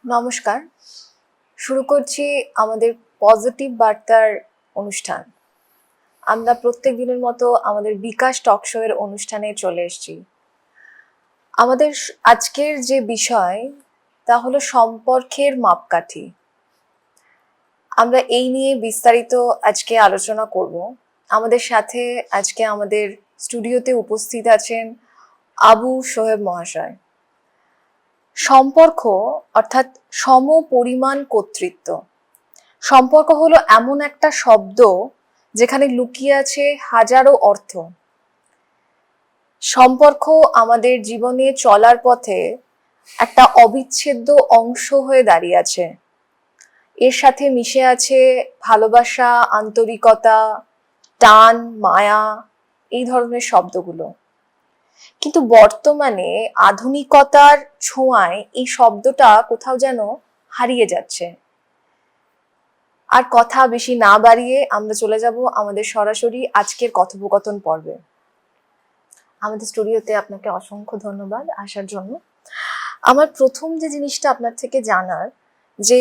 নমস্কার। শুরু করছি আমাদের পজিটিভ বার্তার অনুষ্ঠান। আমরা প্রত্যেক দিনের মতো আমাদের বিকাশ টক শো এর অনুষ্ঠানে চলে এসেছি। আমাদের আজকের যে বিষয় তা হলো সম্পর্কের মাপকাঠি। আমরা এই নিয়ে বিস্তারিত আজকে আলোচনা করব। আমাদের সাথে আজকে আমাদের স্টুডিওতে উপস্থিত আছেন আবু সোহেব মহাশয়। সম্পর্ক অর্থাৎ সমপরিমাণ কর্তৃত্ব। সম্পর্ক হলো এমন একটা শব্দ যেখানে লুকিয়ে আছে হাজারো অর্থ। সম্পর্ক আমাদের জীবনে চলার পথে একটা অবিচ্ছেদ্য অংশ হয়ে দাঁড়িয়ে আছে। এর সাথে মিশে আছে ভালোবাসা, আন্তরিকতা, টান, মায়া, এই ধরনের শব্দগুলো। কিন্তু বর্তমানে আধুনিকতার ছোঁয়ায় এই শব্দটা কোথাও যেন হারিয়ে যাচ্ছে। আর কথা বেশি না বাড়িয়ে আমরা চলে যাব আমাদের সরাসরি আজকের কথোপকথন পর্বে। আমাদের স্টুডিওতে আপনাকে অসংখ্য ধন্যবাদ আসার জন্য। আমার প্রথম যে জিনিসটা আপনার থেকে জানার, যে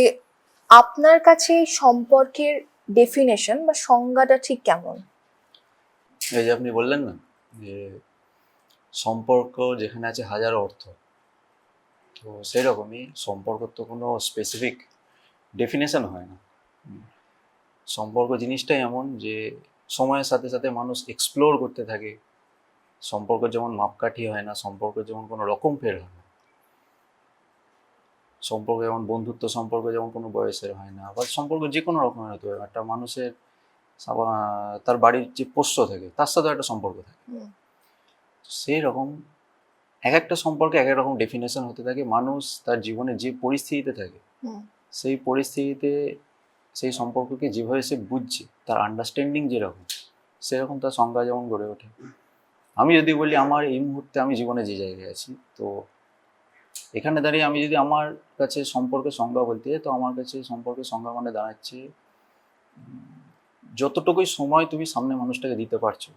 আপনার কাছে সম্পর্কের ডেফিনেশন বা সংজ্ঞাটা ঠিক কেমন? এই যে আপনি বললেন না যে সম্পর্ক যেখানে আছে হাজার অর্থ, তো সেই রকমই সম্পর্ক তো কোনো স্পেসিফিক ডেফিনেশন হয় না। সম্পর্ক জিনিসটাই এমন যে সময়ের সাথে সাথে মানুষ এক্সপ্লোর করতে থাকে। সম্পর্ক যেমন মাপকাঠি হয় না, সম্পর্ক যেমন কোনো রকম ফের হয় না, সম্পর্ক যেমন বন্ধুত্ব সম্পর্ক যেমন কোনো বয়সের হয় না, আবার সম্পর্ক যে কোনো রকমের হতে পারে। একটা মানুষের তার বাড়ির যে পোষ্য থাকে তার সাথে একটা সম্পর্ক থাকে। সেই রকম এক একটা সম্পর্কে এক এক রকম ডেফিনেশন হতে থাকে। মানুষ তার জীবনে যে পরিস্থিতিতে থাকে সেই পরিস্থিতিতে সেই সম্পর্ককে যেভাবে সে বুঝছে, তার আন্ডারস্ট্যান্ডিং যেরকম, সেরকম তার সংজ্ঞা যেমন গড়ে ওঠে। আমি যদি বলি আমার এই মুহূর্তে আমি জীবনে যে জায়গায় আছি, তো এখানে দাঁড়িয়ে আমি যদি আমার কাছে সম্পর্কের সংজ্ঞা বলতে যাই, তো আমার কাছে সম্পর্কের সংজ্ঞা মানে দাঁড়াচ্ছে যতটুকুই সময় তুমি সামনে মানুষটাকে দিতে পারছো,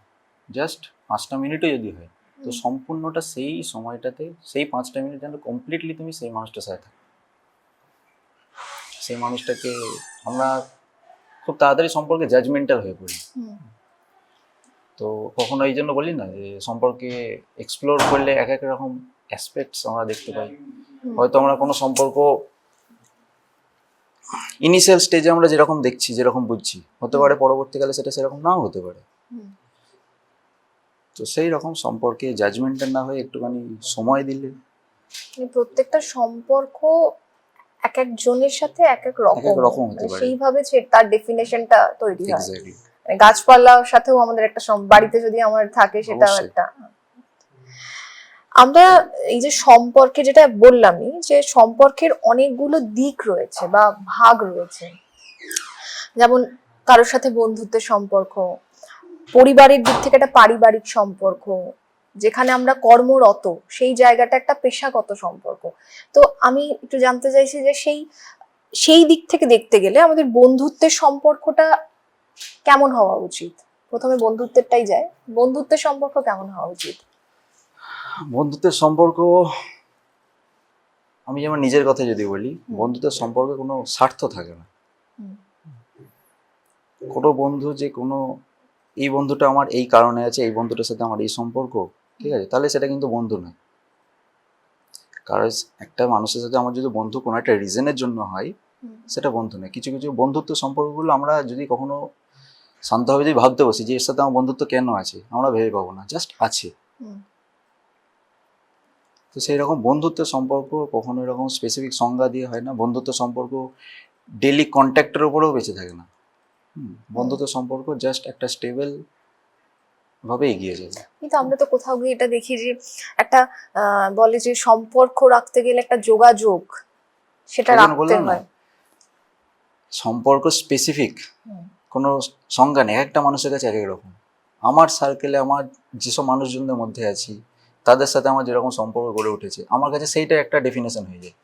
জাস্ট 5টা মিনিটও যদি হয়, তো সম্পূর্ণটা সেই সময়টাতে সেই 5টা মিনিট যেন কমপ্লিটলি তুমি সেই মানুষটার সাথে থাকো। সেই মানুষটাকে আমরা খুব তাড়াতাড়ি সম্পর্কে জাজমেন্টাল হয়ে পড়ি। তো কখনো এই জন্য বলি না যে সম্পর্কে এক্সপ্লোর করলে এক এক রকম অ্যাসপেক্টস আমরা দেখতে পাই। হয়তো আমরা কোনো সম্পর্ক ইনিশিয়াল স্টেজে আমরা যেরকম দেখছি, যেরকম বুঝছি, হতে পারে পরবর্তীকালে সেটা সেরকম নাও হতে পারে। তো সেই রকম সম্পর্কে জাজমেন্টাল না হয়ে একটুখানি সময় দিলে, প্রত্যেকটা সম্পর্ক এক এক জনের সাথে এক এক রকম হতে পারে। সেইভাবে তার ডেফিনেশনটা তৈরি হয়। এক্স্যাক্টলি। গাছপালার সাথেও আমাদের একটা বাড়িতে যদি আমার থাকে সেটাও একটা। আমরা এই যে সম্পর্কে যেটা বললামই, যে সম্পর্কের অনেকগুলো দিক রয়েছে বা ভাগ রয়েছে। যেমন কারোর সাথে বন্ধুত্বের সম্পর্ক, পরিবারের দিক থেকে একটা পারিবারিক সম্পর্ক, যেখানে আমরা কর্মরত সেই জায়গাটা একটা পেশাগত সম্পর্ক। তো আমি একটু জানতে চাইছি যে সেই দিক থেকে দেখতে গেলে আমাদের বন্ধুত্বের সম্পর্কটা কেমন হওয়া উচিত? প্রথমে বন্ধুত্বেরটাই যায়। বন্ধুত্বের সম্পর্ক কেমন হওয়া উচিত? বন্ধুত্বের সম্পর্ক, আমি যেমন নিজের কথা যদি বলি, বন্ধুত্বের সম্পর্কে কোনো স্বার্থ থাকে না। কোনো বন্ধু যে কোনো এই বন্ধুটা আমার এই কারণে আছে, এই বন্ধুটার সাথে আমার এই সম্পর্ক, ঠিক আছে, তাহলে সেটা কিন্তু বন্ধু নয়। কারণ একটা মানুষের সাথে আমার যদি বন্ধু কোনো একটা রিজনের জন্য হয়, সেটা বন্ধু নয়। কিছু কিছু বন্ধুত্ব সম্পর্কগুলো আমরা যদি কখনো শান্তভাবে যদি ভাবতে বসি যে এর সাথে আমার বন্ধুত্ব কেন আছে, আমরা ভেবে পাবো না, জাস্ট আছে। তো সেই রকম বন্ধুত্বের সম্পর্ক কখনো এরকম স্পেসিফিক সংজ্ঞা দিয়ে হয় না। বন্ধুত্ব সম্পর্ক ডেইলি কন্ট্যাক্টের উপরেও বেঁচে থাকে না। বন্ধুত্ব সম্পর্ক জাস্ট একটা স্টেবল ভাবে এগিয়ে যাবে। কিন্তু আমরা তো কোথাও গিয়ে এটা দেখি যে একটা বলে যে সম্পর্ক রাখতে গেলে একটা যোগাযোগ সেটা রাখতে হয়। সম্পর্ক স্পেসিফিক কোনো সংজ্ঞা নেই, একটা মানুষের কাছে এক এক রকম। আমার সার্কেলে আমার যেসব মানুষজনদের মধ্যে আছি, তাদের সাথে আমার যেরকম সম্পর্ক গড়ে উঠেছে, আমার কাছে সেইটা একটা ডেফিনেশন হয়ে যায়।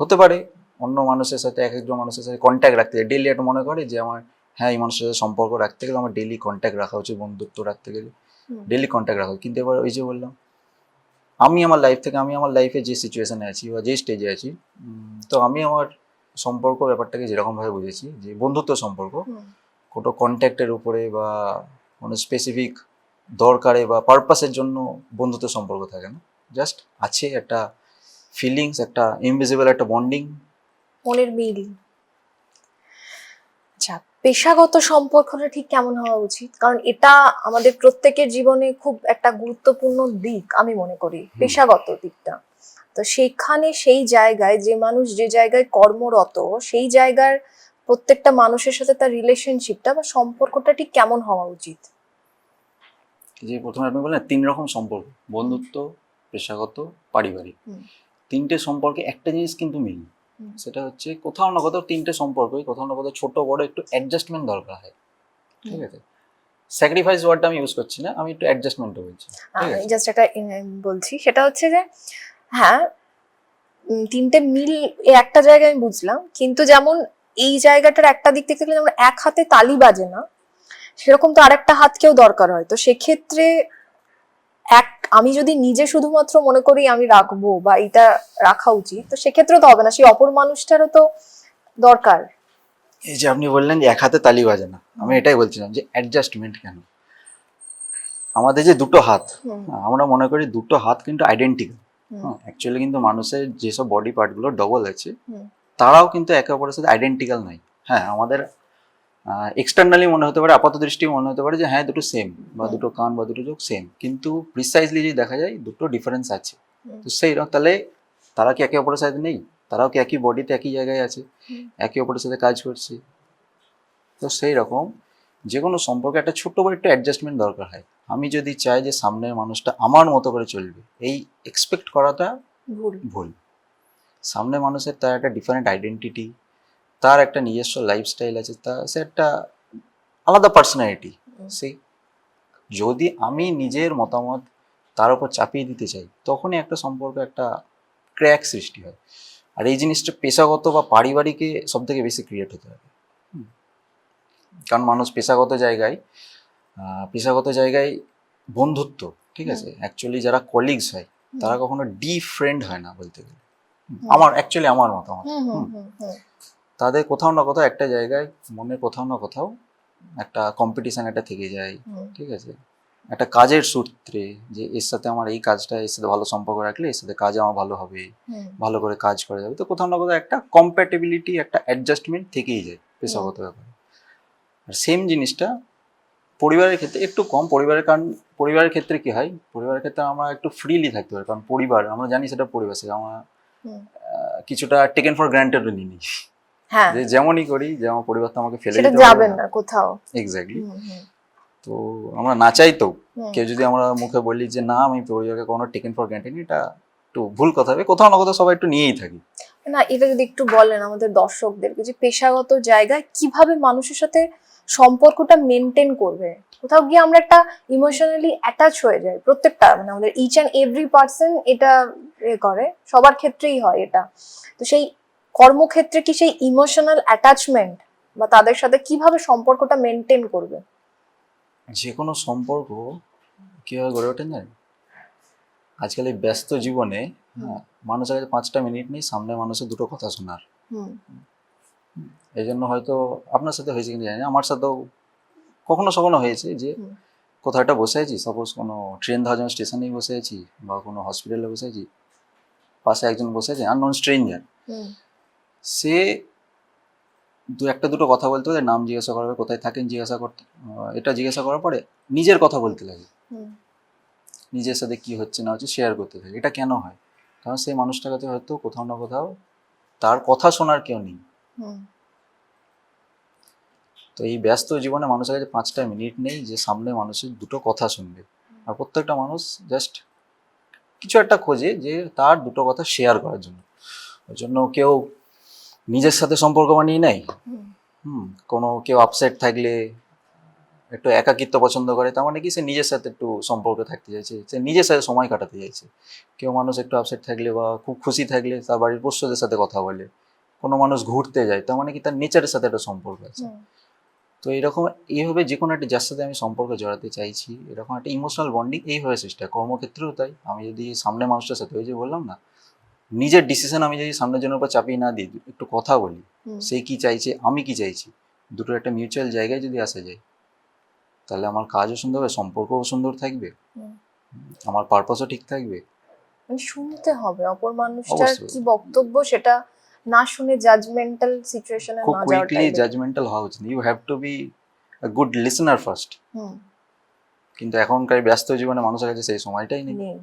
হতে পারে অন্য মানুষের সাথে, এক একজন মানুষের সাথে কন্ট্যাক্ট রাখতে যায় ডেইলি, একটা মনে করে যে আমার হ্যাঁ এই মানুষের সাথে সম্পর্ক রাখতে গেলে আমার ডেইলি কন্ট্যাক্ট রাখা উচিত, বন্ধুত্ব রাখতে গেলে ডেইলি কন্ট্যাক্ট রাখা। কিন্তু এবার ওই যে বললাম, আমি আমার লাইফ থেকে, আমি আমার লাইফে যে সিচুয়েশনে আছি বা যে স্টেজে আছি, তো আমি আমার সম্পর্ক ব্যাপারটাকে যেরকমভাবে বুঝেছি যে বন্ধুত্ব সম্পর্ক কোনো কন্ট্যাক্টের উপরে বা কোনো স্পেসিফিক দরকারে বা পারপাসের জন্য বন্ধুত্ব সম্পর্ক থাকে না। জাস্ট আছে একটা ফিলিংস, একটা ইনভিজিবল একটা বন্ডিং, মনের মিল। আচ্ছা, পেশাগত সম্পর্কটা ঠিক কেমন হওয়া উচিত? কারণ এটা আমাদের প্রত্যেকের জীবনে খুব একটা গুরুত্বপূর্ণ দিক আমি মনে করি, পেশাগত দিকটা। তো সেখানে সেই জায়গায় যে মানুষ যে জায়গায় কর্মরত, সেই জায়গার প্রত্যেকটা মানুষের সাথে তার রিলেশনশিপটা বা সম্পর্কটা ঠিক কেমন হওয়া উচিত? যে প্রথমে আপনি বললেন 3 রকম সম্পর্ক, বন্ধুত্ব, পেশাগত, পারিবারিক। তিনটে সম্পর্কে একটা জিনিস কিন্তু মিল, সেটা হচ্ছে কোথাও না কোথাও তিনটে সম্পর্কই কোথাও না কোথাও ছোট বড় একটু অ্যাডজাস্টমেন্ট দরকার হয়। ঠিক আছে, স্যাক্রিফাইস ওয়ার্ডটা আমি ইউজ করছি না, আমি একটু অ্যাডজাস্টমেন্ট বলছি। ঠিক আছে, জাস্ট একটা বলছি, সেটা হচ্ছে যে হ্যাঁ, তিনটে মিল একটা জায়গায় আমি বুঝলাম, কিন্তু যেমন এই জায়গাটার একটা দিক থেকে যেমন এক হাতে তালি বাজে না, সেরকম তো আরেকটা হাতকেও দরকার হয়। তো সেক্ষেত্রে আমি যদি নিজে শুধুমাত্র মনে করি আমি রাখবো বা এটা রাখা উচিত, তো সেক্ষেত্রে তো হবে না, সেই অপর মানুষটারও তো দরকার। এই যে আপনি বললেন যে এক হাতে তালি বাজে না, আমি এটাই বলছিলাম যে অ্যাডজাস্টমেন্ট কেন। আমাদের যে দুটো হাত, আমরা মনে করি দুটো হাত কিন্তু আইডেন্টিক্যাল। অ্যাকচুয়ালি কিন্তু মানুষের যেসব বডি পার্টগুলো ডবল আছে, তারাও কিন্তু একে অপরের সাথে আইডেন্টিক্যাল নয়। হ্যাঁ, আমাদের এক্সটার্নালি মনে হতে পারে, আপাত দৃষ্টি মনে হতে পারে যে হ্যাঁ দুটো সেম, বা দুটো কান বা দুটো চোখ সেম, কিন্তু প্রিসাইজলি যদি দেখা যায় দুটো ডিফারেন্স আছে। তো সেই তাহলে তারা কি একে অপরের সাথে নেই? তারাও কি একই বডিতে একই জায়গায় আছে, একে অপরের সাথে কাজ করছে? তো সেই রকম যে কোনো সম্পর্কে একটা ছোট্ট বড় একটু অ্যাডজাস্টমেন্ট দরকার হয়। আমি যদি চাই যে সামনের মানুষটা আমার মতো করে চলবে, এই এক্সপেক্ট করাটা ভুল। সামনের মানুষের তার একটা ডিফারেন্ট আইডেন্টিটি, তার একটা নিজস্ব লাইফস্টাইল আছে, সে একটা আলাদা পার্সোনালিটি। সেই যদি আমি নিজের মতামত তার উপর চাপিয়ে দিতে চাই, তখনই একটা সম্পর্ক একটা ক্র্যাক সৃষ্টি হয়। আর এই জিনিসটা পেশাগত বা পারিবারিকে সব থেকে বেশি ক্রিয়েট হতে হবে। কারণ মানুষ পেশাগত জায়গায় বন্ধুত্ব, ঠিক আছে, অ্যাকচুয়ালি যারা কলিগস হয় তারা কখনো ডিপ ফ্রেন্ড হয় না বলতে গেলে। আমার মতামত। তাদের কোথাও না কোথাও একটা জায়গায় মনে কোথাও না কোথাও একটা কম্পিটিশন একটা থেকে যায়। ঠিক আছে, একটা কাজের সূত্রে যে এর সাথে আমার এই কাজটা, এর সাথে ভালো সম্পর্ক রাখলে এর সাথে কাজ আমার ভালো হবে, ভালো করে কাজ করা যাবে। তো কোথাও না কোথাও একটা কম্প্যাটেবিলিটি, একটা অ্যাডজাস্টমেন্ট থেকেই যায় পেশাগত ব্যাপারে। আর সেম জিনিসটা পরিবারের ক্ষেত্রে একটু কম। কারণ পরিবারের ক্ষেত্রে কি হয়, পরিবারের ক্ষেত্রে আমরা একটু ফ্রিলি থাকতে পারি, কারণ পরিবার আমরা জানি সেটা পরিবার, সেটা আমরা কিছুটা টেকেন ফর গ্রান্টেড নিয়ে নিই। যে যেমনই করি, যে আমার পরিবার তো আমাকে ফেলে দিতে যাবে না কোথাও। এক্স্যাক্টলি। তো আমরা না চাইতো কেউ যদি আমরা মুখে বলি যে না আমি পরিবারকে কোনো টেকেন ফর গ্রান্টেড, এটা একটু ভুল কথা হবে। কোথাও না কোথাও সবাই একটু নিয়েই থাকি। না, এটা যদি একটু বলেন আমাদের দর্শকদেরকে, যে পেশাগত জায়গায় কিভাবে মানুষের সাথে সম্পর্কটা মেনটেন করবে। কোথাও গিয়ে আমরা একটা ইমোশনালি অ্যাটাচ হয়ে যাই, প্রত্যেকটা মানে আমাদের ইচ অ্যান্ড এভরি পার্সন এটা করে, সবার ক্ষেত্রেই হয় এটা। তো সেই কর্মক্ষেত্রে কি সেই ইমোশনাল অ্যাটাচমেন্ট বা তাদের সাথে কিভাবে সম্পর্কটা মেনটেন করবে? যে কোনো সম্পর্ক কিভাবে গড়ে ওঠেন জানেন? আজকাল এই ব্যস্ত জীবনে মানুষের কাছে 5টা মিনিট নেই সামনে মানুষের দুটো কথা শোনার। এই জন্য হয়তো আপনার সাথে হয়েছে কিনা জানি না, আমার সাথেও কখনো সখনো হয়েছে যে কোথাও একটা বসে আছি, সাপোজ কোনো ট্রেন ধরার জন্য স্টেশনেই বসে আছি বা কোনো হসপিটালে বসে আছি, পাশে একজন বসে আছে আননোন স্ট্রেঞ্জার। সে একটা দুটো কথা বলতে বলে নাম জিজ্ঞাসা করবে, কোথায় থাকেন জিজ্ঞাসা করতে, এটা জিজ্ঞাসা করার পরে নিজের কথা বলতে লাগে, নিজের সাথে কি হচ্ছে না হচ্ছে শেয়ার করতে থাকে। এটা কেন হয়? কারণ সেই মানুষটার কাছে হয়তো কোথাও না কোথাও তার কথা শোনার কেউ নেই। তো এই ব্যস্ত জীবনে মানুষের কাছে 5টা মিনিট নেই যে সামনে মানুষের দুটো কথা শুনবে। আর প্রত্যেকটা মানুষ জাস্ট কিছু একটা খোঁজে যে তার দুটো কথা শেয়ার করার জন্য। ওই জন্য কেউ নিজের সাথে সম্পর্ক বানিয়ে নেয়, কোনো কেউ আপসেট থাকলে একটু একাকিত্ব পছন্দ করে, তার মানে কি সে নিজের সাথে একটু সম্পর্ক থাকতে চাইছে, সে নিজের সাথে সময় কাটাতে চাইছে। কেউ মানুষ একটু আপসেট থাকলে বা খুব খুশি থাকলে তার বাড়ির পোষ্যদের সাথে কথা বলে। কোনো মানুষ ঘুরতে যায়, তার মানে কি তার নেচারের সাথে একটা সম্পর্ক আছে। তো এরকম এইভাবে যে কোনো একটা যার সাথে আমি সম্পর্কে জড়াতে চাইছি, এরকম একটা ইমোশনাল বন্ডিং এইভাবে সৃষ্টি হয়। কর্মক্ষেত্রেও তাই, আমি যদি সামনে মানুষটার সাথে, ওই যে বললাম না, নিজের ডিসিশন আমি যদি সামনের জনের উপর চাপিয়ে না দিই, একটু কথা বলি, সে কি চাইছে আমি কি চাইছি, দুটোর একটা মিউচুয়াল জায়গায় যদি আসা যায়, তাহলে আমার কাজও সুন্দর হবে, সম্পর্কও সুন্দর থাকবে, আমার পারপাসও ঠিক থাকবে। মানে শুনতে হবে অপর মানুষটার অবশ্যই। কি বক্তব্য, সেটা না শুনে জাজমেন্টাল সিচুয়েশনে খুব না কুইকলি যাওয়াটাই better। জাজমেন্টাল হওয়া উচিত, you have to be a good listener first. কিন্তু এখনকার ব্যস্ত জীবনে মানুষের কাছে সেই সময়টাই নেই। নেই।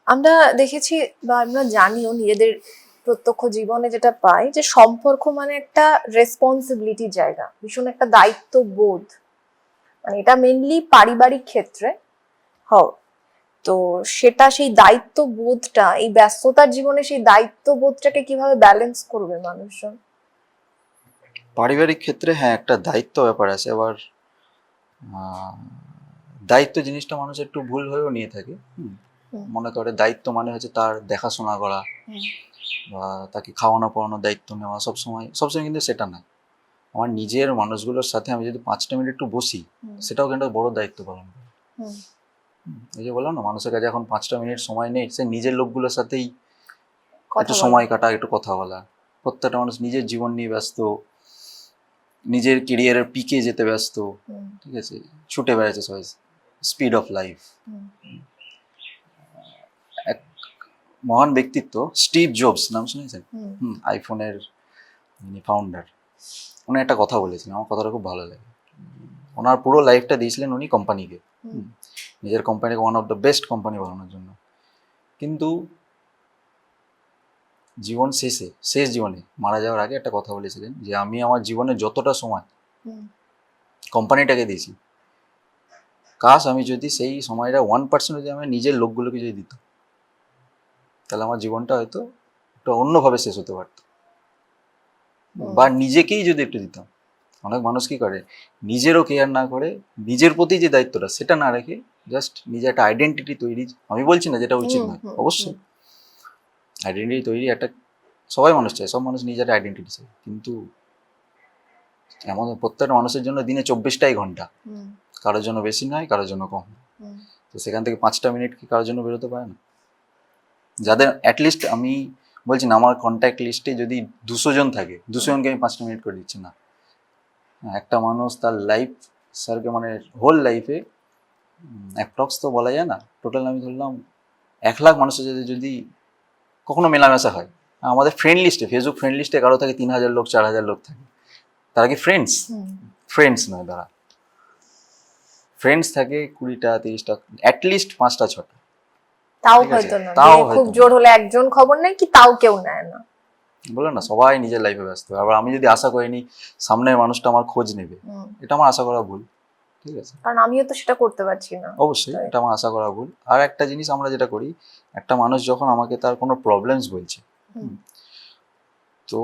আমরা দেখেছি বা আমরা জানিও নিজেদের প্রত্যক্ষ জীবনে যেটা পাই, যে সম্পর্ক মানে একটা রেসপন্সিবিলিটির জায়গা, ভীষণ একটা দায়িত্ববোধ। মানে এটা মেইনলি পারিবারিক ক্ষেত্রে হয়। তো সেটা, সেই দায়িত্ববোধটা, এই ব্যস্ততার জীবনে সেই দায়িত্ববোধটাকে কিভাবে ব্যালেন্স করবে মানুষজন? পারিবারিক ক্ষেত্রে হ্যাঁ একটা দায়িত্ব ব্যাপার আছে। আবার দায়িত্ব জিনিসটা মানুষ একটু ভুল হয়েও নিয়ে থাকে। মনে করে দায়িত্ব মানে হচ্ছে তার দেখাশোনা করা বা তাকে খাওয়ানো পড়ানোর দায়িত্ব নেওয়া, সবসময় কিন্তু সেটা না। আমার নিজের মানুষগুলোর সাথে আমি যদি 5টা মিনিট একটু বসি, সেটাও কিন্তু বড় দায়িত্ব পালন করে। এই যে বললাম না, মানুষের কাছে এখন 5টা মিনিট সময় নেই, সে নিজের লোকগুলোর সাথেই একটু সময় কাটা, একটু কথা বলা। প্রত্যেকটা মানুষ নিজের জীবন নিয়ে ব্যস্ত, নিজের কেরিয়ারের পিকে যেতে ব্যস্ত, ঠিক আছে, ছুটে বেড়াচ্ছে সবাই, স্পিড অফ লাইফ। এক মহান ব্যক্তিত্ব স্টিভ জবস, নাম শুনেছেন? আইফোনের ফাউন্ডার। উনি একটা কথা বলেছিলেন, আমার কথাটা খুব ভালো লাগে। ওনার পুরো লাইফটা দিয়েছিলেন উনি কোম্পানিকে, নিজের কোম্পানিকে one of the best company বানানোর জন্য। কিন্তু জীবন শেষ জীবনে মারা যাওয়ার আগে একটা কথা বলেছিলেন, যে আমি আমার জীবনে যতটা সময় কোম্পানিটাকে দিয়েছি, কাশ আমি যদি সেই সময়টা 1% যদি আমার নিজের লোকগুলোকে যদি দিত, তাহলে আমার জীবনটা হয়তো একটু অন্যভাবে শেষ হতে পারত। বা নিজেকেই যদি একটু দিতাম। অনেক মানুষ কি করে, নিজেরও কেয়ার না করে, নিজের প্রতি যে দায়িত্বটা সেটা না রেখে জাস্ট নিজে একটা আইডেন্টিটি তৈরি, আমি বলছি না যেটা উচিত নয়, অবশ্যই আইডেন্টিটি তৈরি একটা, সবাই মানুষ চায়, সব মানুষ নিজের আইডেন্টিটি চায়, কিন্তু এমন প্রত্যেকটা মানুষের জন্য দিনে 24টাই ঘন্টা, কারোর জন্য বেশি নয়, কারোর জন্য কম। তো সেখান থেকে 5টা মিনিট কি কারোর জন্য বেরোতে পারে না? যাদের অ্যাটলিস্ট, আমি বলছি না আমার কন্ট্যাক্ট লিস্টে যদি 200 জন থাকে, 200 জনকে আমি 5টা মিনিট করে দিচ্ছি না। একটা মানুষ তার লাইফ স্যারকে মানে হোল লাইফে অ্যাপ্রক্স তো বলা যায় না, টোটাল আমি ধরলাম 1 লাখ মানুষের সাথে যদি কখনো মেলামেশা হয়, আমাদের ফ্রেন্ড লিস্টে, ফেসবুক ফ্রেন্ড লিস্টে কারো থাকে 3000 লোক, 4000 লোক থাকে, তারা কি ফ্রেন্ডস? ফ্রেন্ডস নয়, তারা ফ্রেন্ডস থাকে 20টা 30টা, অ্যাটলিস্ট 5টা 6টা, তাও হয়তো না, খুব জোর হলে একজন খবর নেয়, কি তাও কেউ নেয় না। বললাম না, সবাই নিজের লাইফে ব্যস্ত। আবার আমি যদি আশা করিনি সামনের মানুষটা আমার খোঁজ নেবে, এটা আমার আশা করা ভুল, ঠিক আছে? কারণ আমিও তো সেটা করতে পারছি না। অবশ্যই এটা আমার আশা করা ভুল। আর একটা জিনিস আমরা যেটা করি, একটা মানুষ যখন আমাকে তার কোনো প্রবলেমস বলছে, তো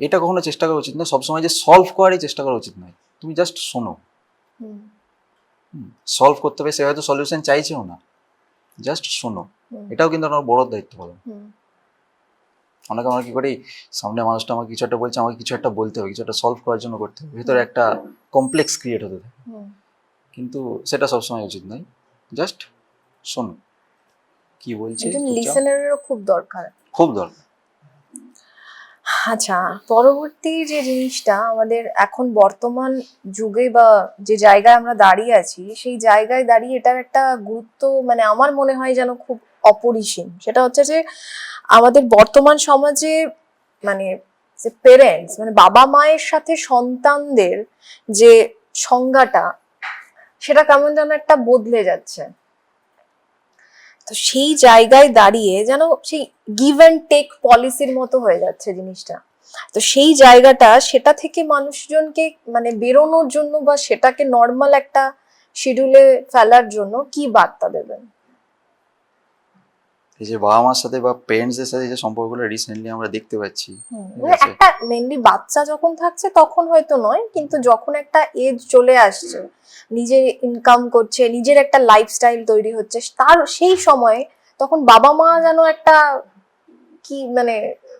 এটা কখনো চেষ্টা করা উচিত না সবসময় যে সলভ করারই চেষ্টা করা উচিত নয়। তুমি জাস্ট শোনো, সলভ করতে হবে, সে হয়তো সলিউশন চাইছেও না, জাস্ট শোনো, এটাও কিন্তু আমার বড় দায়িত্ব পালন। অনেকে আমরা কি করি, সামনে মানুষটা আমাকে কিছু একটা বলছে, আমাকে কিছু একটা বলতে হবে, কিছু একটা সলভ করার জন্য করতে হবে, ভিতরে একটা কমপ্লেক্স ক্রিয়েট হতে থাকে। কিন্তু সেটা সবসময় উচিত নয়, জাস্ট শোনো কি বলছে। লিসেনারেরও খুব দরকার, খুব দরকার। আচ্ছা, পরবর্তী যে জিনিসটা আমাদের এখন বর্তমান যুগে বা যে জায়গায় আমরা দাঁড়িয়ে আছি, সেই জায়গায় দাঁড়িয়ে এটার একটা গুরুত্ব মানে আমার মনে হয় যেন খুব অপরিসীম। সেটা হচ্ছে যে আমাদের বর্তমান সমাজে মানে যে পেরেন্টস, মানে বাবা মায়ের সাথে সন্তানদের যে সংজ্ঞাটা, সেটা কেমন যেন একটা বদলে যাচ্ছে। তো সেই জায়গায় দাঁড়িয়ে যেন সেই গিভ অ্যান্ড টেক পলিসির মতো হয়ে যাচ্ছে জিনিসটা। তো সেই জায়গাটা, সেটা থেকে মানুষজনকে মানে বেরোনোর জন্য বা সেটাকে নর্মাল একটা শিডিউলে ফেলার জন্য কি বার্তা দেবেন? এই যে বাবা মার সাথে বা পেরেন্টসদের সাথে যে সম্পর্কগুলো রিসেন্টলি আমরা দেখতে পাচ্ছি, একটা মেনলি বাচ্চা যখন থাকছে তখন হয়তো নয়, কিন্তু যখন একটা এজ চলে আসছে, নিজে ইনকাম করছে, নিজের একটা লাইফস্টাইল তৈরি হচ্ছে, তার সেই সময় তখন বাবা মা যেন একটা কি মানে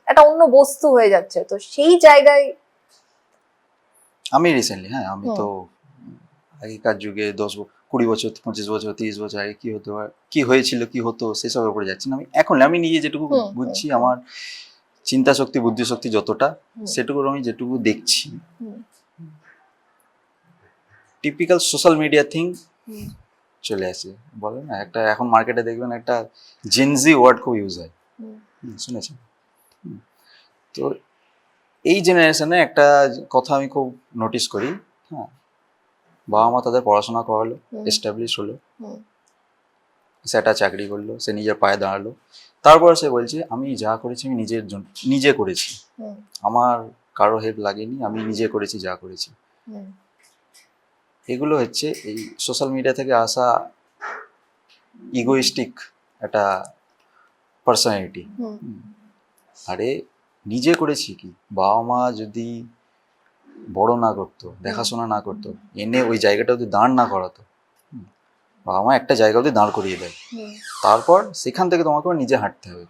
একটা অন্য বস্তু হয়ে যাচ্ছে। তো সেই জায়গায় আমি রিসেন্টলি, হ্যাঁ, আমি তো আগেকার যুগে 20 বছর 25 বছর 30 বছর আগে কি হতো কি হয়েছিল কি হতো সেসবের উপরে যাচ্ছি না আমি। এখন আমি নিজে যেটুকু বুঝছি, আমার চিন্তা শক্তি বুদ্ধি শক্তি যতটা, সেটুকুর আমি যেটুকু দেখছি, টিপিক্যাল সোশ্যাল মিডিয়া থিং চলে আসে। বলে না একটা, এখন মার্কেটে দেখবেন একটা জেনজি ওয়ার্ড খুব ইউজ হয়, শুনেছেন? তো এই জেনারেশনে একটা কথা আমি খুব নোটিস করি, হ্যাঁ, বাবা মা তাদের পড়াশোনা করালো, এস্টাবলিশ হলো, সে একটা চাকরি করলো, সে নিজের পায়ে দাঁড়ালো, তারপর সে বলছে আমি যা করেছি আমি নিজের জন্য নিজে করেছি, আমার কারো হেল্প লাগেনি, আমি নিজে করেছি যা করেছি। এগুলো হচ্ছে এই সোশ্যাল মিডিয়া থেকে আসা ইগোইস্টিক একটা পার্সোনালিটি। আরে নিজে করেছি কি, বাবা মা যদি বড় না করতো, দেখাশোনা না করতো, এনে ওই জায়গাটা যদি দাঁড় না করাতো, বাবা মা একটা জায়গা অবধি দাঁড় করিয়ে দেয়, তারপর সেখান থেকে তোমাকে নিজে হাঁটতে হবে।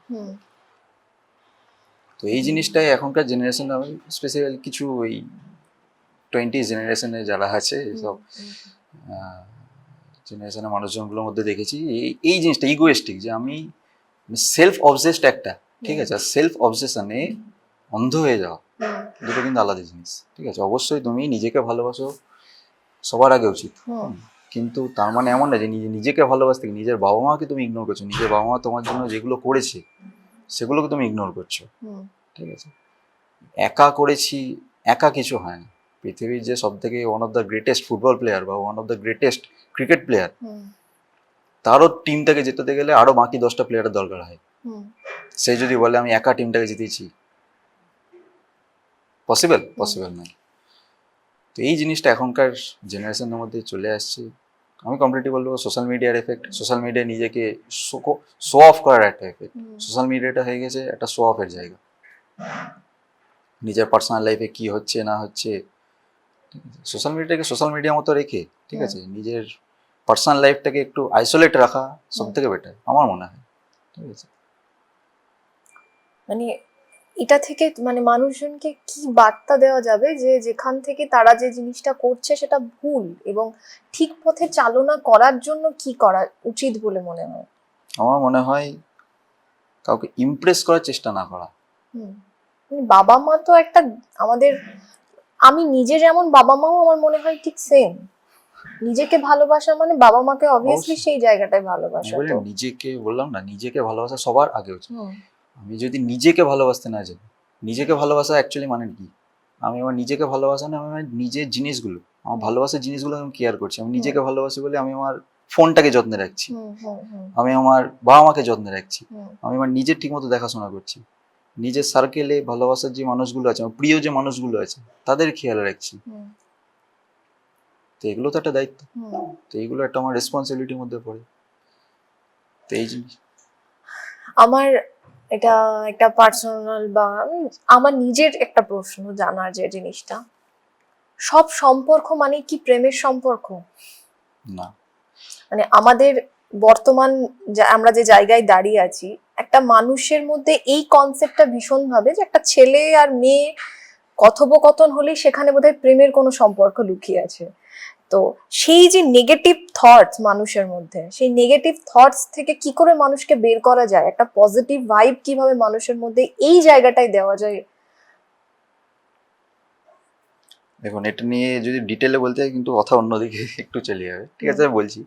তো এই জিনিসটাই এখনকার জেনারেশন, আমি স্পেসিফিক্যালি কিছু ওই 20 জেনারেশনে যারা আছে, সব জেনারেশনের মানুষজনগুলোর মধ্যে দেখেছি এই জিনিসটা ইগোয়েস্টিক, যে আমি সেলফ অবসেসড একটা, ঠিক আছে, সেলফ অবসেশনে অন্ধ হয়ে যাওয়া, দুটো কিন্তু আলাদা জিনিস। ঠিক আছে, অবশ্যই তুমি নিজেকে ভালোবাসো সবার আগে উচিত, কিন্তু তার মানে এমন না যে নিজেকে ভালোবাসতে নিজের বাবা মাকে তুমি ইগনোর করছো, নিজের বাবা মা তোমার জন্য যেগুলো করেছে সেগুলোকে তুমি ইগনোর করছো। ঠিক আছে, একা করেছি, একা কিছু হয় না। পৃথিবীর যে সব থেকে one of the greatest football player বা one of the greatest cricket player, তারও টিমটাকে জেতাতে গেলে আরো বাকি 10টা প্লেয়ারের দরকার হয়। সে যদি বলে আমি একা টিমটাকে জিতেছি, পসিবল নয়। তো এই জিনিসটা এখনকার জেনারেশনের মধ্যে চলে আসছে। আমি কমপ্লিটলি বলবো সোশ্যাল মিডিয়ার এফেক্ট, সোশ্যাল মিডিয়া নিজেকে শো অফ করার একটা এফেক্ট। সোশ্যাল মিডিয়াটা হয়ে গেছে একটা শো অফের জায়গা, নিজের পার্সোনাল লাইফে কি হচ্ছে না হচ্ছে, সোশ্যাল মিডিয়াটাকে সোশ্যাল মিডিয়ার মতো রেখে, ঠিক আছে, নিজের পার্সোনাল লাইফটাকে একটু আইসোলেট রাখা সব থেকে বেটার আমার মনে হয়। ঠিক আছে, মানে এটা থেকে মানে মানুষজনকে কি বার্তা দেওয়া যাবে যে যেখান থেকে তারা যে জিনিসটা করছে সেটা ভুল, এবং ঠিক পথে চালনা করার জন্য কি করা উচিত বলে মনে হয়? আমার মনে হয় কাউকে ইমপ্রেস করার চেষ্টা না করা। বাবা মা তো একটা আমাদের, আমি নিজে যেমন বাবা মাও আমার মনে হয় ঠিক সেম। নিজেকে ভালোবাসা মানে বাবা মাকে অবভিয়াসলি সেই জায়গাটায় ভালোবাসা। তো নিজেকে বললাম না, নিজেকে ভালোবাসা সবার আগে উচিত। আমি যদি নিজেকে ভালোবাসতে না জানি, নিজেকে ভালোবাসা অ্যাকচুয়ালি মানে কি, আমি আমার নিজেকে ভালোবাসা না, আমি আমার নিজের জিনিসগুলো, আমার ভালোবাসার জিনিসগুলো আমি কেয়ার করছি। আমি নিজেকে ভালোবাসি বলে আমি আমার ফোনটাকে যত্নে রাখছি, আমি আমার বাবা মাকে যত্নে রাখছি, আমি আমার নিজের ঠিকমতো দেখাশোনা করছি, নিজের সার্কেলে ভালোবাসার যে মানুষগুলো আছে, আমার প্রিয় যে মানুষগুলো আছে তাদের খেয়াল রাখছি। তো এগুলো তো একটা দায়িত্ব, তো এইগুলো একটা আমার রেসপন্সিবিলিটির মধ্যে পড়ে। তো এই জিনিস আমার এটা একটা পার্সোনাল বা আমার নিজের একটা প্রশ্ন জানার, যে জিনিসটা সব সম্পর্ক মানে কি প্রেমের সম্পর্ক? না, মানে আমাদের বর্তমান আমরা যে জায়গায় দাঁড়িয়ে আছি, একটা মানুষের মধ্যে এই কনসেপ্টটা ভীষণ ভাবে যে একটা ছেলে আর মেয়ে কথোপকথন হলেই সেখানে বোধহয় প্রেমের কোনো সম্পর্ক লুকিয়ে আছে। তো সেই যে নেগেটিভ থটস মানুষের মধ্যে, সেই নেগেটিভ থটস থেকে কি করে মানুষকে বের করা যায়, একটা পজিটিভ ভাইব কিভাবে মানুষের মধ্যে এই জায়গাটায় দেওয়া যায়? দেখুন, এটা নিয়ে যদি ডিটেলে বলতে হয় কিন্তু কথা অন্যদিকে একটু চলে যাবে। ঠিক আছে, বলছি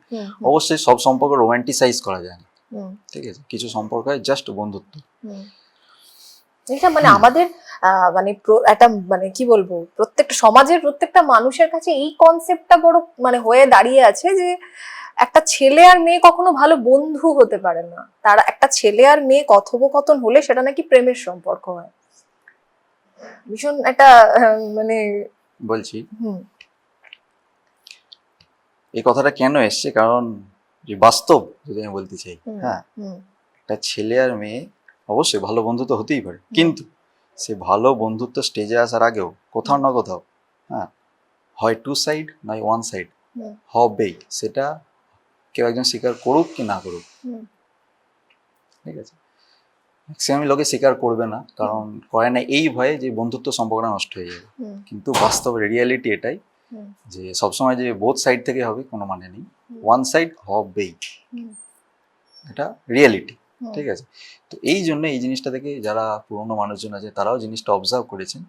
অবশ্যই সব সম্পর্ক রোমান্টিসাইজ করা যায় না। ঠিক আছে, কিছু সম্পর্ক হয় জাস্ট বন্ধুত্ব। এটা মানে আমাদের মানে একটা মানে কি বলবো, প্রত্যেকটা সমাজের প্রত্যেকটা মানুষের কাছে এই কনসেপ্টটা বড় মানে হয়ে দাঁড়িয়ে আছে যে একটা ছেলে আর মেয়ে কখনো ভালো বন্ধু হতে পারে না, তারা একটা ছেলে আর মেয়ে কথোপকথন হলে সেটা নাকি প্রেমের সম্পর্ক হয়। ভীষণ একটা মানে বলছি এই কথাটা কেন এসছে, কারণ যে বাস্তব যদি আমি বলতে চাই, হ্যাঁ, একটা ছেলে আর মেয়ে অবশ্যই ভালো বন্ধুত্ব হতেই পারে, কিন্তু সে ভালো বন্ধুত্ব স্টেজে আসার আগেও কোথাও না কোথাও, হ্যাঁ, হয় টু সাইড নয় ওয়ান সাইড হবেই, সেটা কেউ একজন স্বীকার করুক কি না করুক। ঠিক আছে, ম্যাক্সিমাম লোকে স্বীকার করবে না, কারণ করে না এই ভয়ে যে বন্ধুত্ব সম্পর্কটা নষ্ট হয়ে যাবে। কিন্তু বাস্তব রিয়ালিটি এটাই যে সবসময় যে বোথ সাইড থেকে হবে কোনো মানে নেই, ওয়ান সাইড হবেই, এটা রিয়েলিটি। ঠিক আছে, তো এই জন্য এই জিনিসটা থেকে যারা পুরনো মানুষজন আছে তারাও জিনিসটা অবজার্ভ করেছেন।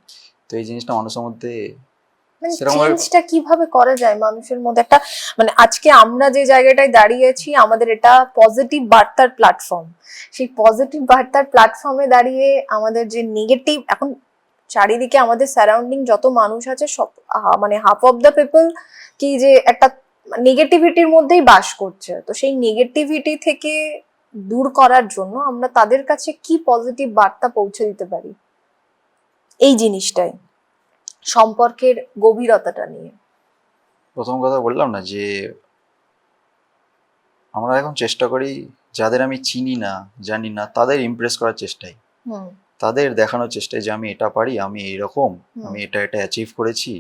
তো এই জিনিসটা মানুষের মধ্যে চেঞ্জটা কিভাবে করা যায় মানুষের মধ্যে একটা, মানে আজকে আমরা যে জায়গাটায় দাঁড়িয়েছি আমাদের এটা পজিটিভ বার্তার প্ল্যাটফর্ম, সেই পজিটিভ বার্তার প্ল্যাটফর্মে দাঁড়িয়ে আমাদের যে নেগেটিভ, এখন চারিদিকে আমাদের সারাউন্ডিং যত মানুষ আছে সব মানে হাফ অফ দ্য পিপল কি যে একটা নেগেটিভিটির মধ্যেই বাস করছে, তো সেই নেগেটিভিটি থেকে দূর করার জন্য আমরা তাদের কাছে কি পজিটিভ বার্তা পৌঁছে দিতে পারি এই জিনিসটাই, সম্পর্কের গভীরতাটা নিয়ে। প্রথম কথা বললাম না যে আমরা এখন চেষ্টা করি যাদের আমি চিনি না জানি না তাদের ইমপ্রেস করার চেষ্টাই, তাদের দেখানোর চেষ্টায় যে আমি এটা পারি, আমি এইরকম, আমি এটা এটা অ্যাচিভ করেছি।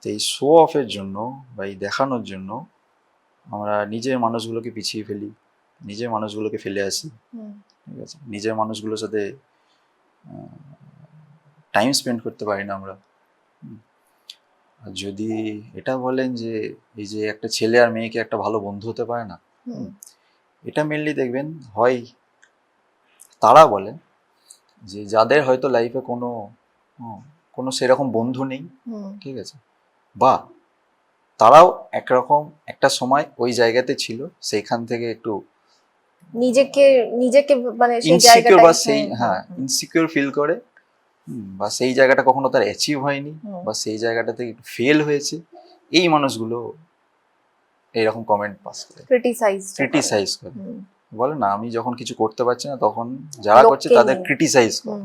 তো এই শো অফের জন্য বা এই দেখানোর জন্য আমরা নিজের মানুষগুলোকে পিছিয়ে ফেলি, নিজের মানুষগুলোকে ফেলে আসি। ঠিক আছে, নিজের মানুষগুলোর সাথে টাইম স্পেন্ড করতে পারি না আমরা। আর যদি এটা বলেন যে এই যে একটা ছেলে আর মেয়েকে একটা ভালো বন্ধু হতে পারে না, এটা মেনলি দেখবেন হয় তারা বলেন যে যাদের হয়তো লাইফে কোনো সেরকম বন্ধু নেই, ঠিক আছে, বা তারাও একরকম একটা সময় ওই জায়গাতে ছিল, সেইখান থেকে একটু নিজেকে মানে সেই ইনসিকিউর বা সেই জায়গাটায় ইনসিকিউর ফিল করে, বা সেই জায়গাটা কখনো তার অ্যাচিভ হয়নি, বা সেই জায়গাটাতে একটু ফেল হয়েছে, এই মানুষগুলো এইরকম কমেন্ট পাস করে, ক্রিটিসাইজ করে। বলে না আমি যখন কিছু করতে পারছি না তখন যারা করছে তাদের ক্রিটিসাইজ করে,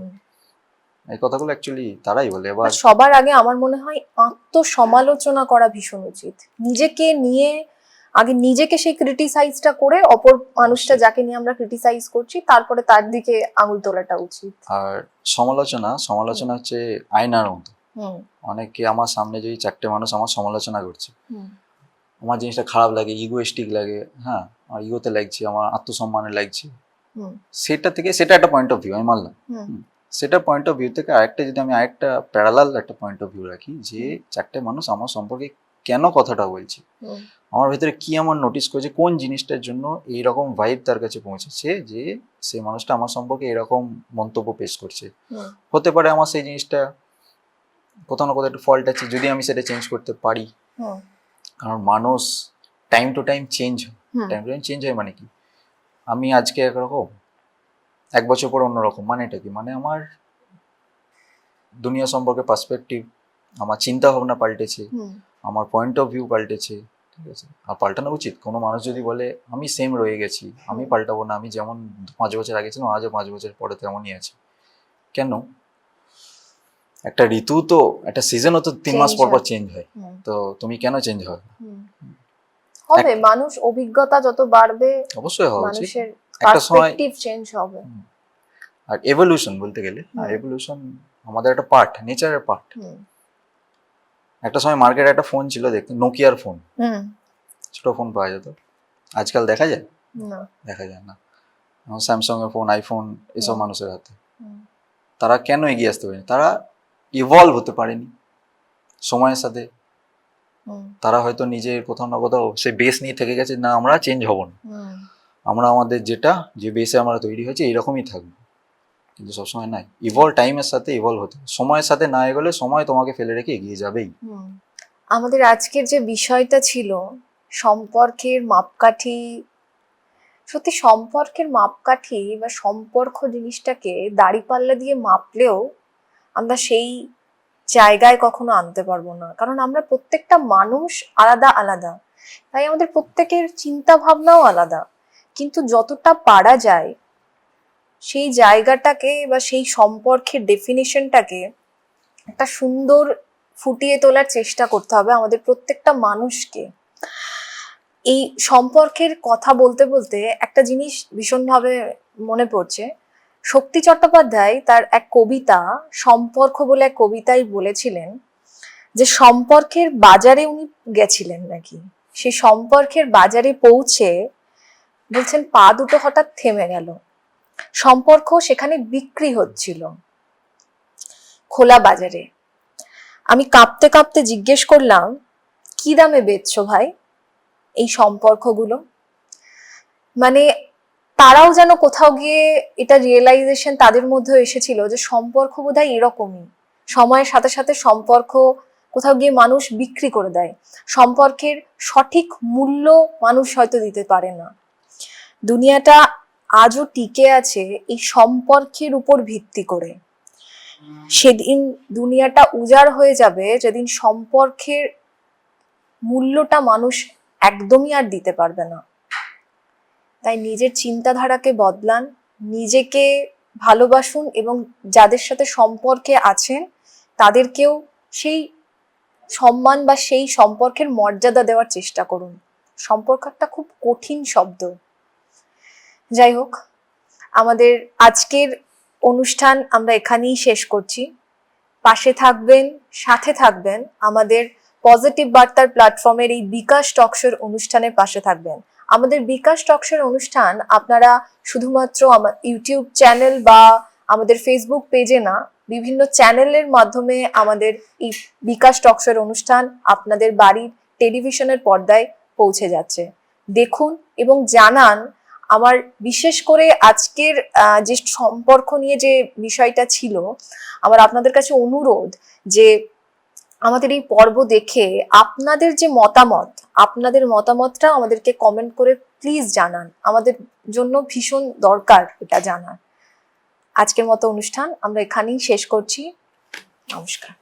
এই কথাগুলো অ্যাকচুয়ালি তারাই বলে। এবার সবার আগে আমার মনে হয় আত্মসমালোচনা করা ভীষণ উচিত, নিজেকে নিয়ে আগে নিজেকে সেই ক্রিটিসাইজটা করে অপর মানুষটা যাকে নিয়ে আমরা ক্রিটিসাইজ করছি তারপরে তার দিকে আঙুল তোলাটা উচিত। আর সমালোচনা হচ্ছে আয়নার মতো। অনেকে আমার সামনে যদি চারটে মানুষ আমার সমালোচনা করছে, আমার জিনিসটা খারাপ লাগে, ইগোয়েস্টিক লাগে, হ্যাঁ আমার ইগোতে লাগছে, আমার আত্মসম্মানে লাগছে, সেটা থেকে সেটা একটা পয়েন্ট অফ ভিউ আমি মানলাম। সেটা পয়েন্ট অফ ভিউ থেকে আরেকটা যদি আমি আরেকটা প্যারালাল একটা পয়েন্ট অফ ভিউ রাখি, যে চারটে মানুষ আমার সম্পর্কে কেন কথাটা বলছে, আমার ভেতরে কি আমার নোটিস করেছে, কোন জিনিসটার জন্য এইরকম ভাইব তার কাছে পৌঁছেছে যে সেই মানুষটা আমার সম্পর্কে এরকম মন্তব্য পেশ করছে। হতে পারে আমার সেই জিনিসটা কোথাও না কোথাও একটা ফল্ট আছে, যদি আমি সেটা চেঞ্জ করতে পারি, কারণ মানুষ টাইম টু টাইম চেঞ্জ হয়। টাইম টু টাইম চেঞ্জ হয় মানে কি, আমি আজকে একরকম এক বছর পর অন্যরকম, মানে এটা কি, মানে আমার দুনিয়া সম্পর্কে পার্সপেক্টিভ, আমার চিন্তা ভাবনা পাল্টেছে, আমার পয়েন্ট অফ ভিউ পাল্টেছে। ঠিক আছে, আর পাল্টানো উচিত। কোনো মানুষ যদি বলে আমি সেম রয়ে গেছি, আমি পাল্টাবো না, আমি যেমন 5 বছর আগে ছিলাম আজও 5 বছর পরে তেমনই আছে, কেন? একটা ঋতু তো একটা সিজনও তো 3 মাস পর পর চেঞ্জ হয়, তো তুমি কেন চেঞ্জ হবে? মানুষ অভিজ্ঞতা যত বাড়বে অবশ্যই হওয়া উচিত, মানুষের একটা সময় পার্সপেক্টিভ চেঞ্জ হবে। আর এভলিউশন বলতে গেলে, এভলিউশন আমাদের একটা পার্ট, নেচারের পার্ট। একটা সময় মার্কেটে একটা ফোন ছিল, দেখতে নোকিয়ার ফোন, ছোট ফোন পাওয়া যেত, আজকাল দেখা যায় না, দেখা যায় না। স্যামসাং এর ফোন, আইফোন, এসব মানুষের হাতে। তারা কেন এগিয়ে আসতে পারেনি? তারা ইভলভ হতে পারেনি সময়ের সাথে। তারা হয়তো নিজের কোথাও না কোথাও সে বেস নিয়ে থেকে গেছে, না আমরা চেঞ্জ হব না, আমরা আমাদের যে বেসে আমরা তৈরি হয়েছে এইরকমই থাকবো। কিন্তু সবসময় নাই, ইভলভ টাইমের সাথে ইভলভ হতে, সময়ের সাথে না এগোলে সময় তোমাকে ফেলে রেখে এগিয়ে যাবেই। আমাদের আজকের যে বিষয়টা ছিল সম্পর্কের মাপকাঠি, সত্যি সম্পর্কের মাপকাঠি বা সম্পর্ক জিনিসটাকে দাঁড়িপাল্লা দিয়ে মাপলেও আমরা সেই জায়গায় কখনো আনতে পারবো না, কারণ আমরা প্রত্যেকটা মানুষ আলাদা আলাদা, তাই আমাদের প্রত্যেকের চিন্তা ভাবনাও আলাদা। কিন্তু যতটা পারা যায় সেই জায়গাটাকে বা সেই সম্পর্কের ডেফিনিশনটাকে একটা সুন্দর ফুটিয়ে তোলার চেষ্টা করতে হবে আমাদের প্রত্যেকটা মানুষকে। এই সম্পর্কের কথা বলতে বলতে একটা জিনিস ভীষণভাবে মনে পড়ছে, শক্তি চট্টোপাধ্যায় তার এক কবিতা সম্পর্ক বলে এক কবিতায় বলেছিলেন যে সম্পর্কের বাজারে উনি গেছিলেন নাকি, সেই সম্পর্কের বাজারে পৌঁছে বলছেন পা দুটো হঠাৎ থেমে গেল, সম্পর্ক সেখানে বিক্রি হচ্ছিল খোলা বাজারে। আমি কাঁপতে কাঁপতে জিজ্ঞেস করলাম, কি দামে বেচছো ভাই এই সম্পর্কগুলো? মানে তারাও যেন কোথাও গিয়ে এটা রিয়েলাইজেশন তাদের মধ্যে এসেছিল যে সম্পর্ক বোধহয় এরকমই, সময়ের সাথে সাথে সম্পর্ক কোথাও গিয়ে মানুষ বিক্রি করে দেয়, সম্পর্কের সঠিক মূল্য মানুষ হয়তো দিতে পারে না। দুনিয়াটা আজও টিকে আছে এই সম্পর্কের উপর ভিত্তি করে। সেদিন দুনিয়াটা উজাড় হয়ে যাবে যেদিন সম্পর্কের মূল্যটা মানুষ একদমই আর দিতে পারবে না। তাই নিজের চিন্তাধারাকে বদলান, নিজেকে ভালোবাসুন এবং যাদের সাথে সম্পর্কে আছেন তাদেরকেও সেই সম্মান বা সেই সম্পর্কের মর্যাদা দেওয়ার চেষ্টা করুন। সম্পর্ক একটা খুব কঠিন শব্দ। যাই হোক, আমাদের আজকের অনুষ্ঠান আমরা এখানেই শেষ করছি। পাশে থাকবেন, সাথে থাকবেন, আমাদের পজিটিভ বার্তার প্ল্যাটফর্মের এই বিকাশ টকশোর অনুষ্ঠানের পাশে থাকবেন। আমাদের বিকাশ টকশোর অনুষ্ঠান আপনারা শুধুমাত্র আমার ইউটিউব চ্যানেল বা আমাদের ফেসবুক পেজে না, বিভিন্ন চ্যানেলের মাধ্যমে আমাদের এই বিকাশ টকশোর অনুষ্ঠান আপনাদের বাড়ির টেলিভিশনের পর্দায় পৌঁছে যাচ্ছে। দেখুন এবং জানান। আমার বিশেষ করে আজকের যে সম্পর্ক নিয়ে যে বিষয়টা ছিল, আমার আপনাদের কাছে অনুরোধ যে আমাদের এই পর্ব দেখে আপনাদের যে মতামত, আপনাদের মতামতটা আমাদেরকে কমেন্ট করে প্লিজ জানান। আমাদের জন্য ভীষণ দরকার এটা জানার। আজকের মতো অনুষ্ঠান আমরা এখানেই শেষ করছি। নমস্কার।